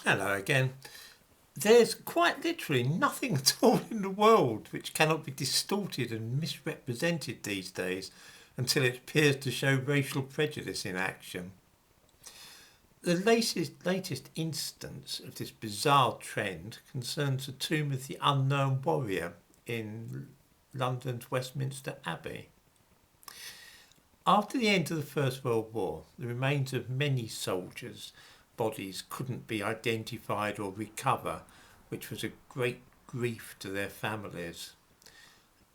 Hello again. There's quite literally nothing at all in the world which cannot be distorted and misrepresented these days until it appears to show racial prejudice in action. The latest instance of this bizarre trend concerns the tomb of the unknown warrior in London's Westminster Abbey. After the end of the First World War, the remains of many soldiers' bodies couldn't be identified or recover, which was a great grief to their families.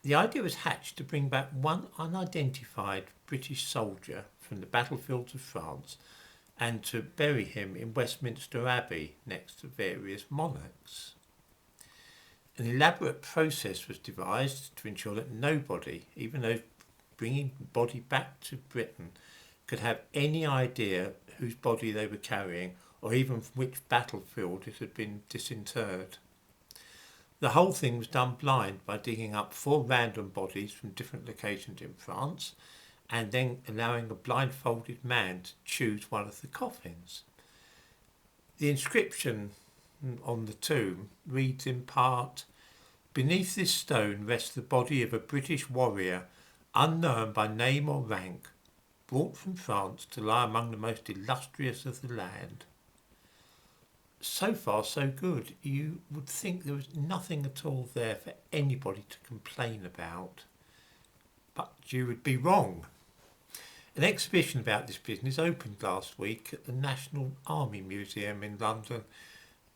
The idea was hatched to bring back one unidentified British soldier from the battlefields of France and to bury him in Westminster Abbey next to various monarchs. An elaborate process was devised to ensure that nobody, even those bringing the body back to Britain, could have any idea whose body they were carrying or even from which battlefield it had been disinterred. The whole thing was done blind by digging up 4 random bodies from different locations in France and then allowing a blindfolded man to choose one of the coffins. The inscription on the tomb reads in part, "Beneath this stone rests the body of a British warrior, unknown by name or rank, brought from France to lie among the most illustrious of the land." So far, so good. You would think there was nothing at all there for anybody to complain about. But you would be wrong. An exhibition about this business opened last week at the National Army Museum in London,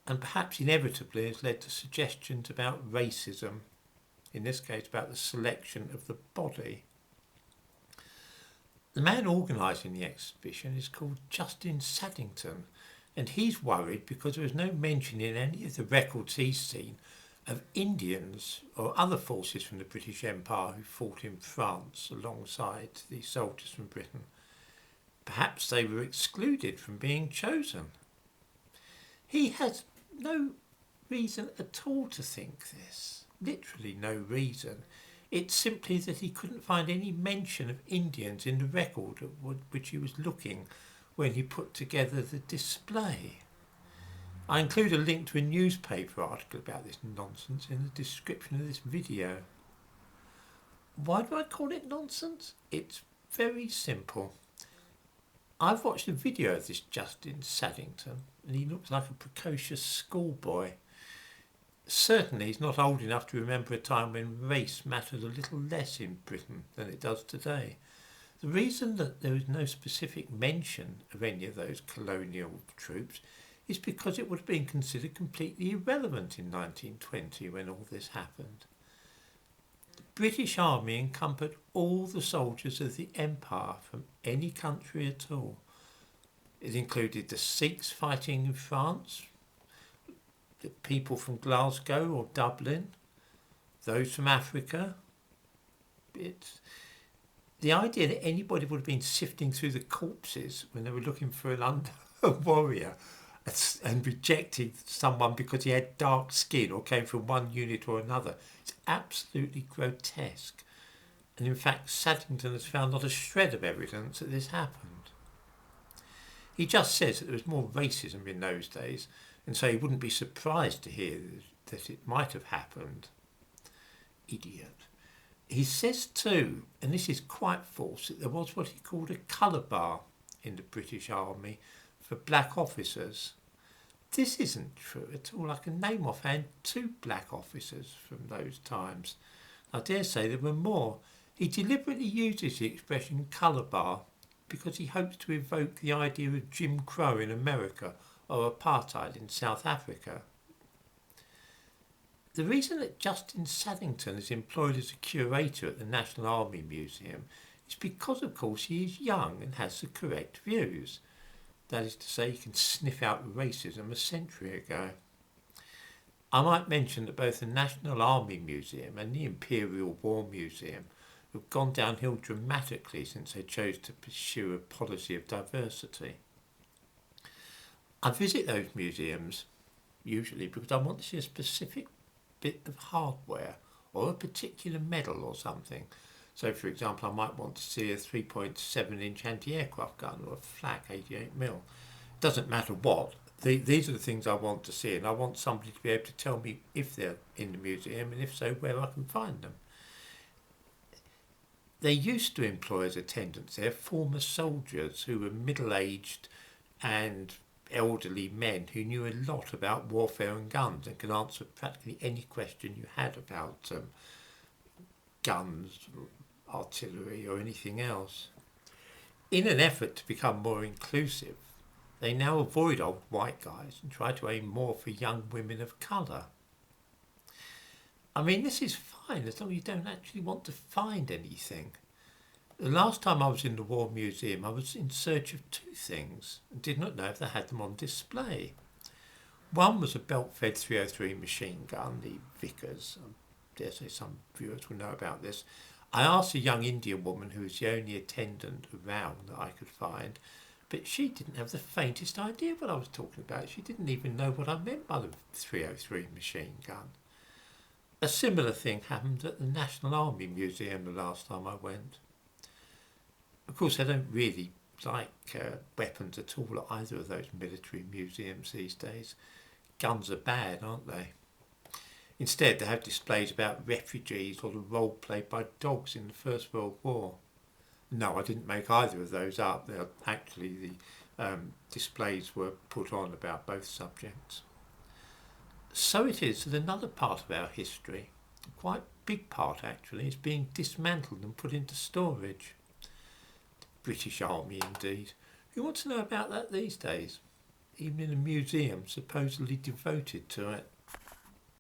and perhaps inevitably has led to suggestions about racism, in this case about the selection of the body. The man organising the exhibition is called Justin Saddington, and he's worried because there was no mention in any of the records he's seen of Indians or other forces from the British Empire who fought in France alongside the soldiers from Britain. Perhaps they were excluded from being chosen. He has no reason at all to think this, literally no reason. It's simply that he couldn't find any mention of Indians in the record at which he was looking when he put together the display. I include a link to a newspaper article about this nonsense in the description of this video. Why do I call it nonsense? It's very simple. I've watched a video of this Justin Saddington and he looks like a precocious schoolboy. Certainly he's not old enough to remember a time when race mattered a little less in Britain than it does today. The reason that there is no specific mention of any of those colonial troops is because it would have been considered completely irrelevant in 1920 when all this happened. The British Army encompassed all the soldiers of the Empire from any country at all. It included the Sikhs fighting in France, the people from Glasgow or Dublin, those from Africa. The idea that anybody would have been sifting through the corpses when they were looking for a warrior and rejecting someone because he had dark skin or came from one unit or another is absolutely grotesque. And in fact, Saddington has found not a shred of evidence that this happened. He just says that there was more racism in those days, and so he wouldn't be surprised to hear that it might have happened. Idiot. He says too, and this is quite false, that there was what he called a colour bar in the British Army for black officers. This isn't true at all. I can name offhand 2 black officers from those times. I dare say there were more. He deliberately uses the expression colour bar because he hopes to evoke the idea of Jim Crow in America or apartheid in South Africa. The reason that Justin Saddington is employed as a curator at the National Army Museum is because, of course, he is young and has the correct views. That is to say, he can sniff out racism a century ago. I might mention that both the National Army Museum and the Imperial War Museum have gone downhill dramatically since they chose to pursue a policy of diversity. I visit those museums usually because I want to see a specific bit of hardware or a particular medal or something. So, for example, I might want to see a 3.7-inch anti-aircraft gun or a flak 88mm. Doesn't matter what, These are the things I want to see, and I want somebody to be able to tell me if they're in the museum, and if so, where I can find them. They used to employ as attendants there former soldiers who were middle-aged and elderly men who knew a lot about warfare and guns and could answer practically any question you had about guns, artillery or anything else. In an effort to become more inclusive, they now avoid old white guys and try to aim more for young women of colour. I mean, this is fine as long as you don't actually want to find anything. The last time I was in the War Museum, I was in search of two things and did not know if they had them on display. One was a belt-fed 303 machine gun, the Vickers. I dare say some viewers will know about this. I asked a young Indian woman who was the only attendant around that I could find, but she didn't have the faintest idea what I was talking about. She didn't even know what I meant by the 303 machine gun. A similar thing happened at the National Army Museum the last time I went. Of course, they don't really like weapons at all at either of those military museums these days. Guns are bad, aren't they? Instead, they have displays about refugees or the role played by dogs in the First World War. No, I didn't make either of those up. They're actually, the displays were put on about both subjects. So it is that another part of our history, a quite big part actually, is being dismantled and put into storage. The British Army indeed. Who wants to know about that these days? Even in a museum supposedly devoted to it.